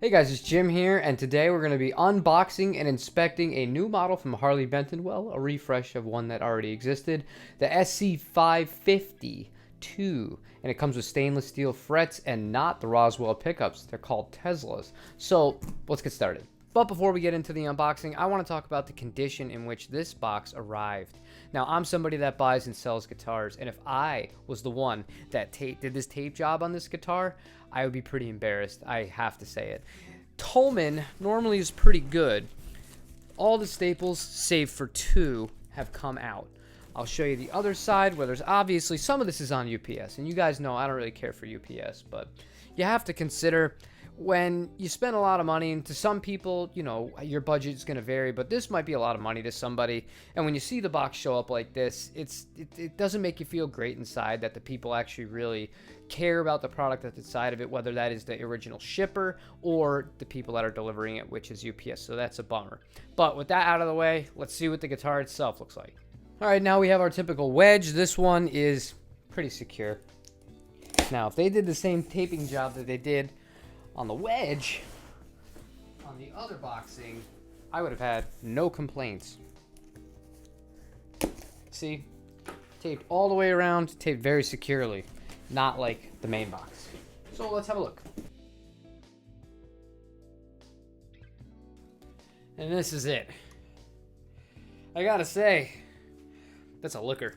Hey guys, it's Jim here, and today we're going to be unboxing and inspecting a new model from Harley Benton, well, a refresh of one that already existed, the SC550 2, and it comes with stainless steel frets and not the Roswell pickups. They're called Teslas. So let's get started. But before we get into the unboxing, I want to talk about the condition in which this box arrived. Now, I'm somebody that buys and sells guitars, and if I was the one that did this tape job on this guitar, I would be pretty embarrassed. I have to say it. Tolman normally is pretty good. All the staples, save for two, have come out. I'll show you the other side where there's obviously some of this is on UPS, and you guys know I don't really care for UPS, but you have to consider when you spend a lot of money, and to some people, you know, your budget is going to vary, but this might be a lot of money to somebody. And when you see the box show up like this, it doesn't make you feel great inside that the people actually really care about the product that's inside of it, whether that is the original shipper or the people that are delivering it, which is UPS. So that's a bummer. But with that out of the way, let's see what the guitar itself looks like. All right, now we have our typical wedge. This one is pretty secure. Now, if they did the same taping job that they did on the wedge on the other boxing, I would have had no complaints. See, taped all the way around, taped very securely, not like the main box. So let's have a look. And this is it. I gotta say, that's a looker.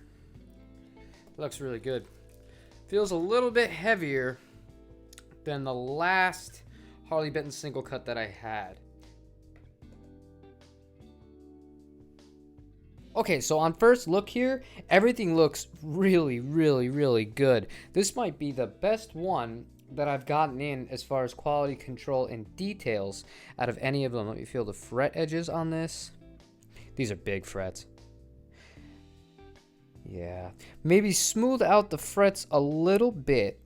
It looks really good. Feels a little bit heavier than the last Harley Benton single cut that I had. Okay, so on first look here, everything looks really, really, really good. This might be the best one that I've gotten in as far as quality control and details out of any of them. Let me feel the fret edges on this. These are big frets. Yeah, maybe smooth out the frets a little bit.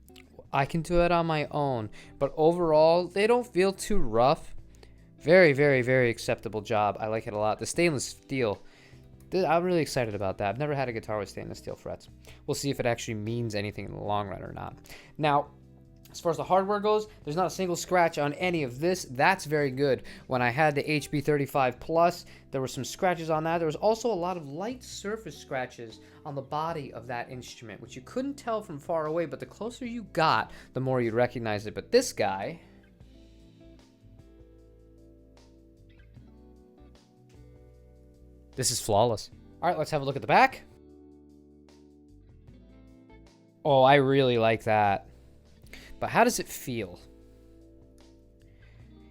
I can do it on my own, but overall, they don't feel too rough. Very, very, very acceptable job. I like it a lot. The stainless steel, I'm really excited about that. I've never had a guitar with stainless steel frets. We'll see if it actually means anything in the long run or not. Now, as far as the hardware goes, there's not a single scratch on any of this. That's very good. When I had the HB35 Plus, there were some scratches on that. There was also a lot of light surface scratches on the body of that instrument, which you couldn't tell from far away, but the closer you got, the more you'd recognize it. But this guy, this is flawless. All right, let's have a look at the back. Oh, I really like that. But how does it feel?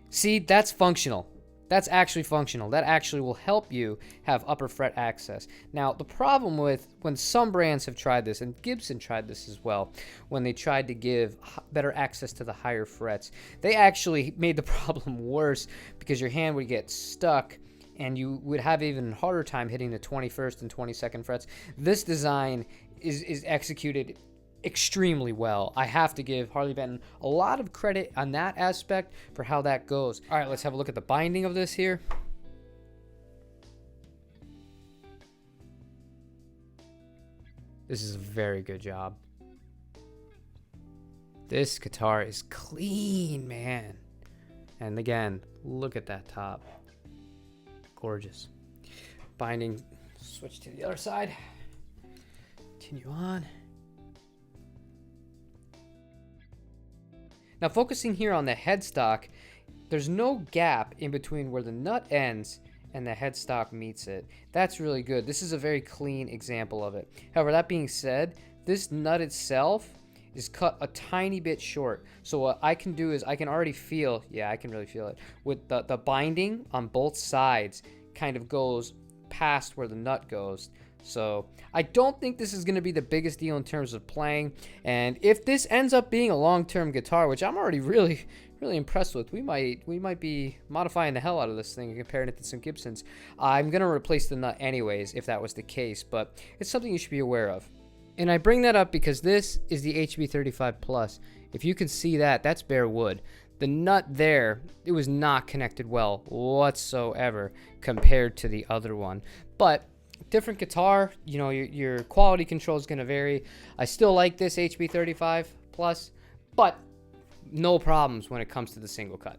See, that's functional. That's actually functional. That actually will help you have upper fret access. Now, the problem with when some brands have tried this, and Gibson tried this as well, when they tried to give better access to the higher frets, they actually made the problem worse because your hand would get stuck and you would have even harder time hitting the 21st and 22nd frets. This design is executed extremely well. I have to give Harley Benton a lot of credit on that aspect for how that goes. All right, let's have a look at the binding of this here. This is a very good job. This guitar is clean, man. And again, look at that top. Gorgeous. Binding, switch to the other side. Continue on. Now, focusing here on the headstock, there's no gap in between where the nut ends and the headstock meets it. That's really good. This is a very clean example of it. However, that being said, this nut itself is cut a tiny bit short. So what I can do is I can already feel, yeah, I can really feel it, with the binding on both sides kind of goes past where the nut goes. So I don't think this is going to be the biggest deal in terms of playing. And if this ends up being a long-term guitar, which I'm already really impressed with, we might be modifying the hell out of this thing and comparing it to some Gibsons. I'm going to replace the nut anyways if that was the case, but it's something you should be aware of. And I bring that up because this is the HB35 Plus. If you can see that, that's bare wood. The nut there, it was not connected well whatsoever compared to the other one. But different guitar, you know, your quality control is going to vary. I still like this HB35 Plus, but no problems when it comes to the single cut.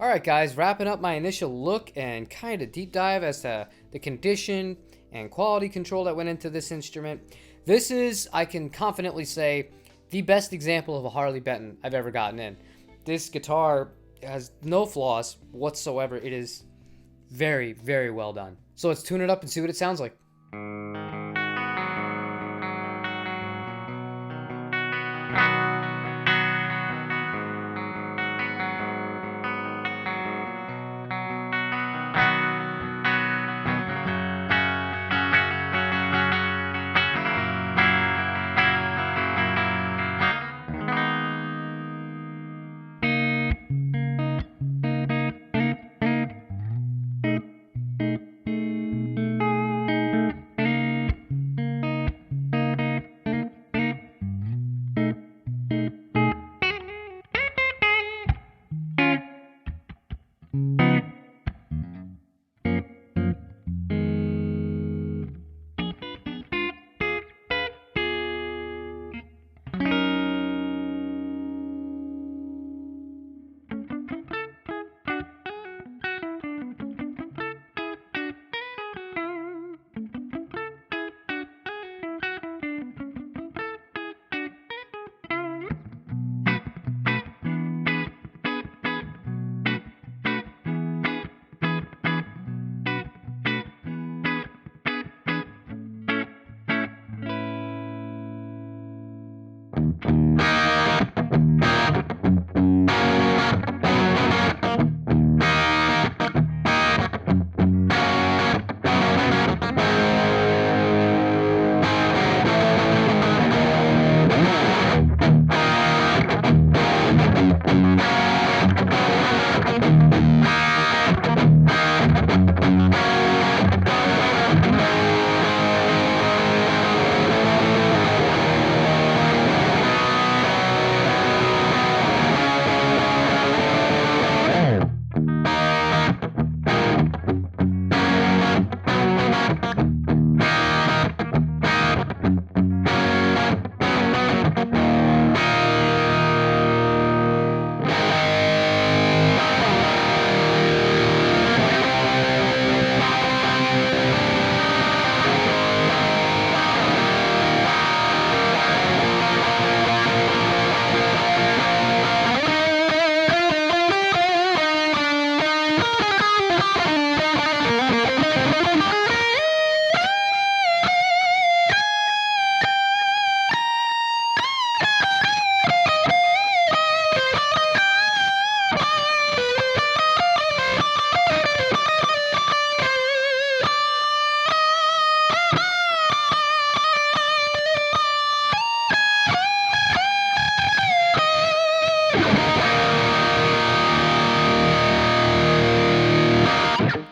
Alright guys, wrapping up my initial look and kind of deep dive as to the condition and quality control that went into this instrument. This is, I can confidently say, the best example of a Harley Benton I've ever gotten in. This guitar has no flaws whatsoever. It is very, very well done. So let's tune it up and see what it sounds like.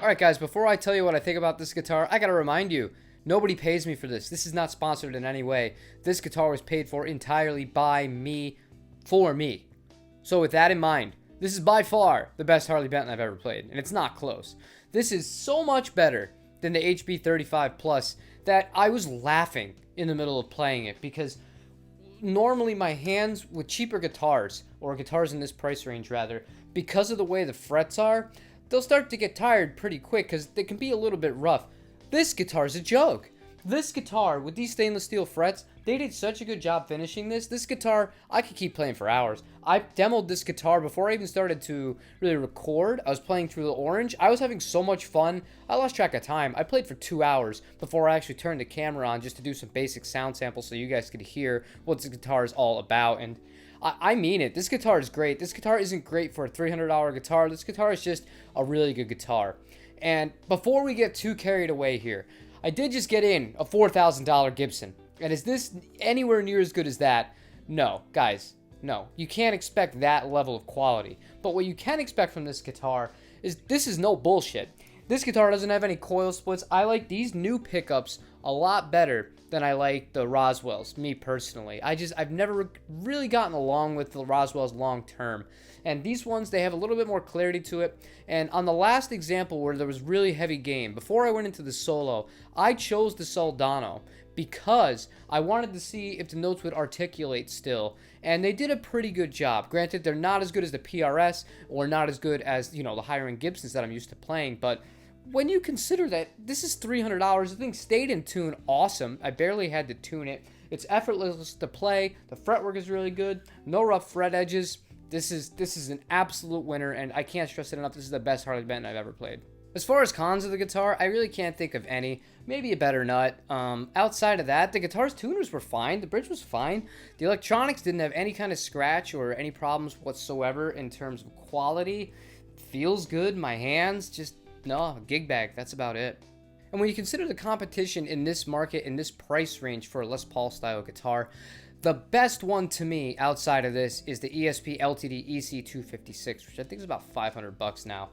Alright guys, before I tell you what I think about this guitar, I gotta remind you, nobody pays me for this. This is not sponsored in any way. This guitar was paid for entirely by me, for me. So with that in mind, this is by far the best Harley Benton I've ever played, and it's not close. This is so much better than the HB35 Plus that I was laughing in the middle of playing it, because normally my hands with cheaper guitars, or guitars in this price range rather, because of the way the frets are, they'll start to get tired pretty quick because they can be a little bit rough. This guitar is a joke. This guitar with these stainless steel frets, they did such a good job finishing this. This guitar, I could keep playing for hours. I demoed this guitar before I even started to really record. I was playing through the orange. I was having so much fun. I lost track of time. I played for 2 hours before I actually turned the camera on just to do some basic sound samples so you guys could hear what this guitar is all about. And I mean it. This guitar is great. This guitar isn't great for a $300 guitar. This guitar is just a really good guitar. And before we get too carried away here, I did just get in a $4,000 Gibson. And is this anywhere near as good as that? No, guys, no. You can't expect that level of quality. But what you can expect from this guitar is this is no bullshit. This guitar doesn't have any coil splits. I like these new pickups a lot better than I like the Roswells, me personally. I've never really gotten along with the Roswells long term. And these ones, they have a little bit more clarity to it. And on the last example where there was really heavy gain, before I went into the solo, I chose the Soldano because I wanted to see if the notes would articulate still. And they did a pretty good job. Granted, they're not as good as the PRS or not as good as, you know, the higher end Gibsons that I'm used to playing, but when you consider that this is $300, the thing stayed in tune awesome. I barely had to tune it. It's effortless to play. The fretwork is really good. No rough fret edges. This is an absolute winner, and I can't stress it enough. This is the best Harley Benton I've ever played. As far as cons of the guitar, I really can't think of any. Maybe a better nut. Outside of that, the guitar's tuners were fine. The bridge was fine. The electronics didn't have any kind of scratch or any problems whatsoever in terms of quality. Feels good. My hands just, no, gig bag. That's about it. And when you consider the competition in this market, in this price range for a Les Paul style guitar, the best one to me outside of this is the ESP LTD EC256, which I think is about 500 bucks now.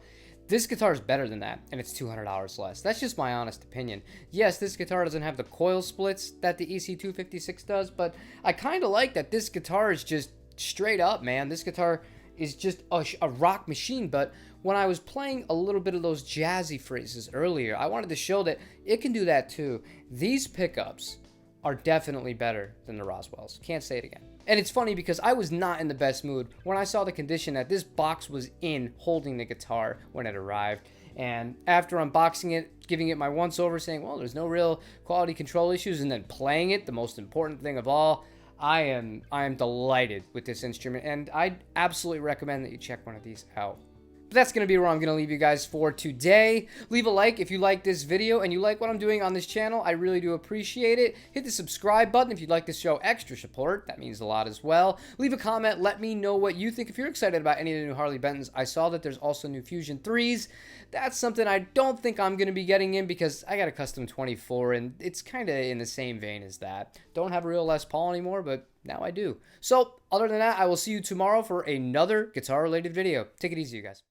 This guitar is better than that, and it's $200 less. That's just my honest opinion. Yes, this guitar doesn't have the coil splits that the EC256 does, but I kind of like that this guitar is just straight up, man. This guitar is just a rock machine, but when I was playing a little bit of those jazzy phrases earlier, I wanted to show that it can do that too. These pickups are definitely better than the Roswells. Can't say it again. And it's funny because I was not in the best mood when I saw the condition that this box was in holding the guitar when it arrived. And after unboxing it, giving it my once over, saying, well, there's no real quality control issues, and then playing it, the most important thing of all, I am delighted with this instrument, and I absolutely recommend that you check one of these out. But that's going to be where I'm going to leave you guys for today. Leave a like if you like this video and you like what I'm doing on this channel. I really do appreciate it. Hit the subscribe button if you'd like to show extra support. That means a lot as well. Leave a comment. Let me know what you think. If you're excited about any of the new Harley Bentons, I saw that there's also new Fusion 3s. That's something I don't think I'm going to be getting in because I got a custom 24 and it's kind of in the same vein as that. Don't have a real Les Paul anymore, but now I do. So other than that, I will see you tomorrow for another guitar related video. Take it easy, you guys.